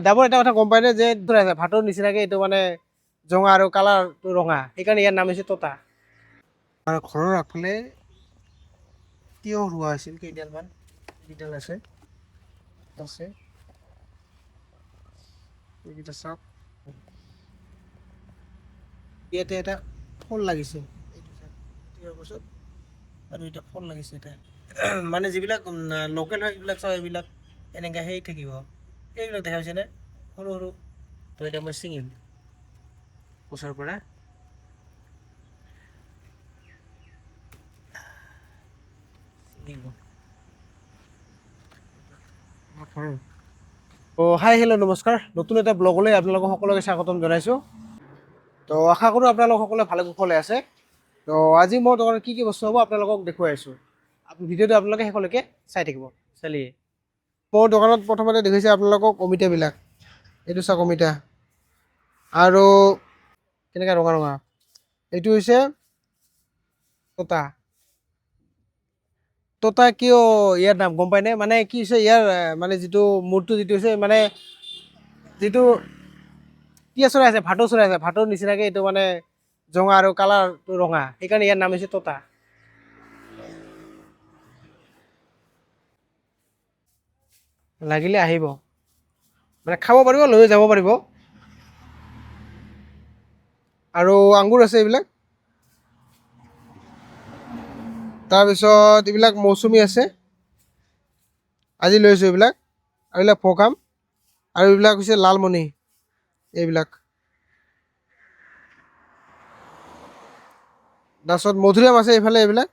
ডাবৰ এটা কথা গম পায়নে যে ভাতৰ নিচিনাকে এইটো মানে জঙা আৰু কালাৰটো ৰঙা, সেইকাৰণে ইয়াৰ নাম হৈছে তোতা। আৰু ঘৰৰ আগফালে তিয়হ ৰোৱা হৈছিল কেইডালমান, কেইডাল আছে এইকেইটা চাওক। ইয়াতে এটা ফল লাগিছে, তিয়হৰ গছত, আৰু এটা ফল লাগিছে এটা। মানে যিবিলাক লোকেল হয় এইবিলাক চাওক, এইবিলাক এনেকৈ সেই থাকিব, এইবিলাক দেখা হৈছেনে সৰু সৰু। তো এতিয়া মই ছিঙিম গছৰ পৰা। হাই হেল্ল' নমস্কাৰ, নতুন এটা ব্লগলৈ আপোনালোকক সকলোকে স্বাগতম জনাইছোঁ। তো আশা কৰোঁ আপোনালোক সকলোৱে ভালে কুশলে আছে। তো আজি মই তোমাৰ কি কি বস্তু হ'ব আপোনালোকক দেখুৱাই আছোঁ। ভিডিঅ'টো আপোনালোকে শেষলৈকে চাই থাকিব। চালিয়ে মোৰ দোকানত প্ৰথমতে দেখিছে আপোনালোকক অমিতাবিলাক, এইটো চাওক অমিতা, আৰু কেনেকৈ ৰঙা ৰঙা, এইটো হৈছে তোতা। তোতা কিয় ইয়াৰ নাম গম পায়নে? মানে কি হৈছে ইয়াৰ মানে যিটো মূৰটো যিটো হৈছে মানে যিটো টিয়া চৰাই আছে, ভাটৌ চৰাই আছে, ভাটৌৰ নিচিনাকৈ এইটো মানে জঙা আৰু কালাৰটো ৰঙা, সেইকাৰণে ইয়াৰ নাম হৈছে তোতা। লাগিলে আহিব, মানে খাব পাৰিব, লৈ যাব পাৰিব। আৰু আঙুৰ আছে এইবিলাক, তাৰপিছত এইবিলাক মৌচুমী আছে, আজি লৈছোঁ এইবিলাক, আৰু এইবিলাক ভোকাম, আৰু এইবিলাক হৈছে লালমণি। এইবিলাক তাৰপিছত মধুৰিআম আছে এইফালে, এইবিলাক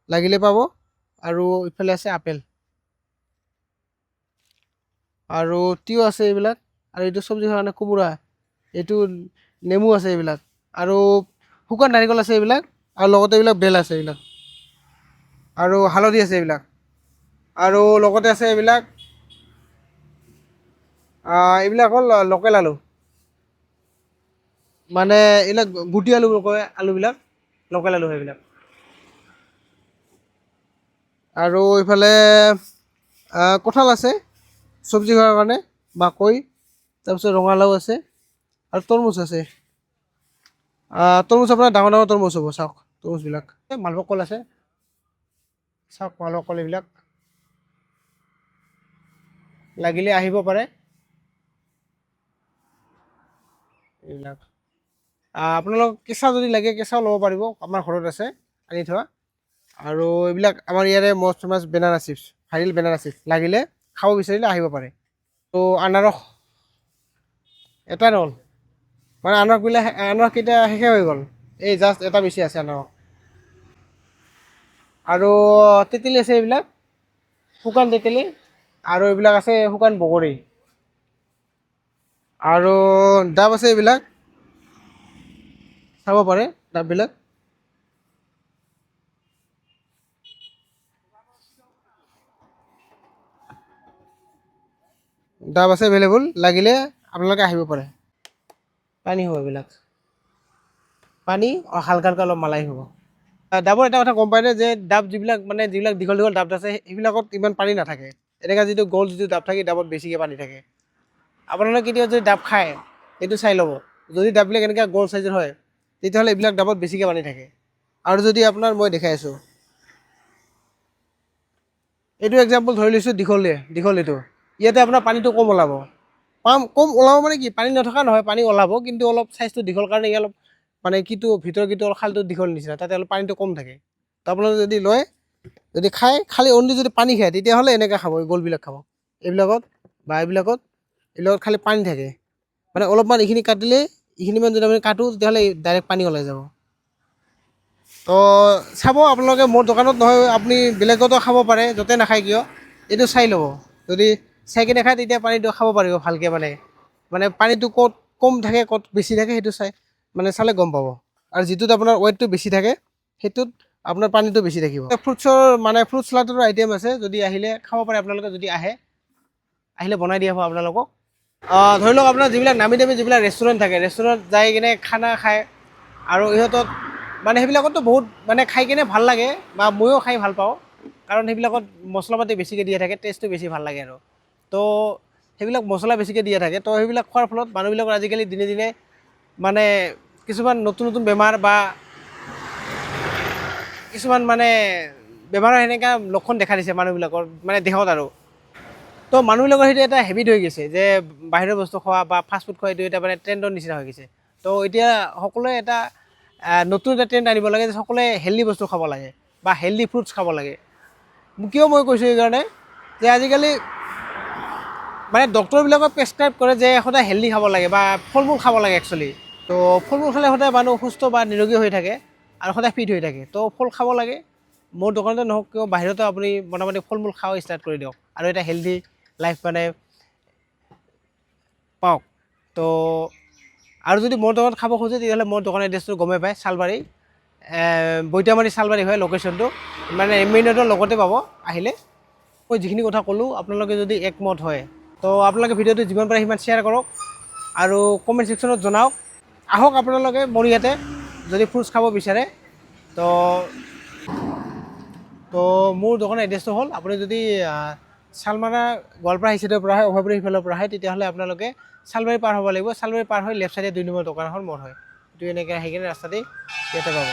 লাগিলে পাব। আৰু ইফালে আছে আপেল, আৰু তিয়ঁহ আছে এইবিলাক, আৰু এইটো চব্জিৰ কাৰণে কোমোৰা, এইটো নেমু আছে এইবিলাক, আৰু শুকান নাৰিকল আছে এইবিলাক, আৰু লগতে এইবিলাক বেল আছে এইবিলাক, আৰু হালধি আছে এইবিলাক, আৰু লগতে আছে এইবিলাক এইবিলাক হ'ল লোকেল আলু, মানে এইবিলাক গুটি আলু কয় আলুবিলাক, লোকেল আলু সেইবিলাক। আৰু এইফালে কঁঠাল আছে চব্জি খোৱাৰ কাৰণে, মাকৈ, তাৰপিছত ৰঙালাও আছে, আৰু তৰমুজ আছে। তৰমুজ আপোনাৰ ডাঙৰ ডাঙৰ তৰমুজ হ'ব, চাওক তৰমুজবিলাক। মালভোগ কল আছে, চাওক মালভোগ কল এইবিলাক, লাগিলে আহিব পাৰে এইবিলাক। আপোনালোক কেঁচা যদি লাগে কেঁচাও ল'ব পাৰিব, আমাৰ ঘৰত আছে আনি থোৱা। আৰু এইবিলাক আমাৰ ইয়াৰে most famous banana chips, viral banana chips, লাগিলে খাব বিচাৰিলে আহিব পাৰে। তো আনাৰস এটা ৰ'ল, মানে আনাৰসকেইটা শেষে হৈ গ'ল, এই জাষ্ট এটা বেছি আছে আনাৰস। আৰু তেতেলী আছে এইবিলাক, শুকান তেতেলী, আৰু এইবিলাক আছে শুকান বগৰী, আৰু ডাব আছে এইবিলাক, চাব পাৰে ডাববিলাক। ডাব আছে এভেইলেবল, লাগিলে আপোনালোকে আহিব পাৰে। পানী হ'ব এইবিলাক, পানী হালকা হালকা অলপ মালাই হ'ব। ডাবৰ এটা কথা গম পায়নে যে ডাব যিবিলাক দীঘল দীঘল ডাব আছে সেইবিলাকত ইমান পানী নাথাকে, এনেকুৱা যিটো গ'ল যিটো ডাব থাকে ডাবত বেছিকৈ পানী থাকে। আপোনালোকে কেতিয়াবা যদি ডাব খায় এইটো চাই ল'ব, যদি ডাববিলাক এনেকৈ গ'ল চাইজৰ হয় তেতিয়াহ'লে এইবিলাক ডাবত বেছিকৈ পানী থাকে। আৰু যদি আপোনাৰ মই দেখাই আছোঁ, এইটো এক্সাম্পল ধৰি লৈছোঁ দীঘল এইটো, ইয়াতে আপোনাৰ পানীটো কম ওলাব। কম ওলাব মানে কি, পানী নথকা নহয়, পানী ওলাব, কিন্তু অলপ চাইজটো দীঘল কাৰণে ই অলপ মানে কিটো ভিতৰৰ কিটো অলপ খালটো দীঘল নিচিনা, তাতে অলপ পানীটো কম থাকে। তো আপোনালোকে যদি লয়, যদি খায়, খালি অনলি যদি পানী খায় তেতিয়াহ'লে এনেকৈ খাব, গ'লবিলাক খাব। এইবিলাকত খালি পানী থাকে, মানে অলপমান এইখিনি কাটিলে, এইখিনিমান যদি আমি কাটোঁ তেতিয়াহ'লে ডাইৰেক্ট পানী ওলাই যাব। তো চাব আপোনালোকে, মোৰ দোকানত নহয় আপুনি বেলেগতো খাব পাৰে, য'তে নাখায় কিয়, এইটো চাই ল'ব। যদি চাই কিনে খায় তেতিয়া পানীটো খাব পাৰিব ভালকৈ, মানে পানীটো ক'ত কম থাকে ক'ত বেছি থাকে সেইটো চালে গম পাব। আৰু যিটোত আপোনাৰ ৱেটটো বেছি থাকে সেইটোত আপোনাৰ পানীটো বেছি থাকিব। ফ্ৰুট চালাডৰ আইটেম আছে, যদি আহিলে খাব পাৰে আপোনালোকে, যদি আহিলে বনাই দিয়া হ'ব আপোনালোকক। ধৰি লওক আপোনাৰ যিবিলাক নামী দামী যিবিলাক ৰেষ্টুৰেণ্ট থাকে, ৰেষ্টুৰেণ্টত যাই কিনে খানা খায়, আৰু ইহঁতত মানে সেইবিলাকতো বহুত মানে খাই কিনে ভাল লাগে, বা ময়ো খাই ভাল পাওঁ, কাৰণ সেইবিলাকত মছলা পাতি বেছিকৈ দিয়া থাকে, টেষ্টটো বেছি ভাল লাগে আৰু। তো সেইবিলাক মছলা বেছিকৈ দিয়া থাকে। তো সেইবিলাক খোৱাৰ ফলত মানুহবিলাকৰ আজিকালি দিনে দিনে মানে কিছুমান নতুন নতুন বেমাৰ বা কিছুমান মানে বেমাৰৰ সেনেকুৱা লক্ষণ দেখা দিছে মানুহবিলাকৰ মানে দেহত আৰু। তো মানুহবিলাকৰ সেইটো এটা হেবিট হৈ গৈছে যে বাহিৰৰ বস্তু খোৱা বা ফাষ্টফুড খোৱা এইটো এটা মানে ট্ৰেণ্ডৰ নিচিনা হৈ গৈছে। তো এতিয়া সকলোৱে এটা নতুন এটা ট্ৰেণ্ড আনিব লাগে যে সকলোৱে হেল্ডি বস্তু খাব লাগে বা হেল্ডি ফ্ৰুটছ খাব লাগে। কিয় মই কৈছোঁ এইকাৰণে যে আজিকালি মানে ডক্টৰবিলাকে প্ৰেছক্ৰাইব কৰে যে সদায় হেল্ডি খাব লাগে বা ফল মূল খাব লাগে একচুৱেলি। তো ফল মূল খালে সদায় মানুহ সুস্থ বা নিৰোগী হৈ থাকে আৰু সদায় ফিট হৈ থাকে। তো ফল খাব লাগে। মোৰ দোকানতে নহওক কিয় বাহিৰতো আপুনি মোটামুটি ফল মূল খাব ষ্টাৰ্ট কৰি দিয়ক আৰু এটা হেল্ডি লাইফ মানে পাওক। তো আৰু যদি মোৰ দোকানত খাব খোজে তেতিয়াহ'লে মোৰ দোকানৰ এড্ৰেছটো গমেই পায়, চালবাৰী বৈতামাৰী চালবাৰী হয় লোকেশ্যনটো, মানে মেইন ৰোডৰ লগতে পাব আহিলে। মই যিখিনি কথা ক'লোঁ আপোনালোকে যদি একমত হয় তো আপোনালোকে ভিডিঅ'টো যিমান পাৰে সিমান শ্বেয়াৰ কৰক আৰু কমেণ্ট ছেকশ্যনত জনাওক। আহক আপোনালোকে মোৰ ইয়াতে যদি ফ্ৰুটছ খাব বিচাৰে। তো তো মোৰ দোকানৰ এড্ৰেছটো হ'ল আপুনি যদি চালমাৰা গোৱালপাৰা চাইডৰ পৰা আহে, অভয়পুৰী সিফালৰ পৰা আহে তেতিয়াহ'লে আপোনালোকে চালবাৰী পাৰ হ'ব লাগিব। চালবাৰী পাৰ হৈ লেফ্ট চাইডে 2 নম্বৰ দোকানখন মোৰ হয়। এইটো এনেকৈ আহি কিনে ৰাস্তাতেই ইয়াতে পাব।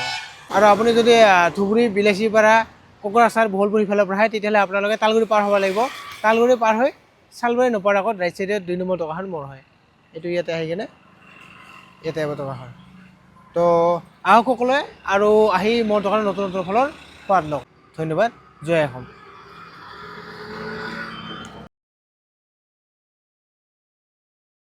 আৰু আপুনি যদি ধুবুৰী বিলাচীপাৰা কোকৰাঝাৰ বহলপুৰ সিফালৰ পৰা আহে তেতিয়াহ'লে আপোনালোকে তালগুৰি পাৰ হ'ব লাগিব। তালগুৰি পাৰ হৈ চালবাৰী নোপোৱাৰ আগত ৰাইট চাইডে 2 নম্বৰ দোকানখন মোৰ হয়। এইটো ইয়াতে আহি কিনে ইয়াতে আহিব দোকানখন। তো আহক সকলোৱে আৰু আহি মোৰ দোকানৰ নতুন নতুন ফলৰ সোৱাদ লওক। ধন্যবাদ। জয় অসম।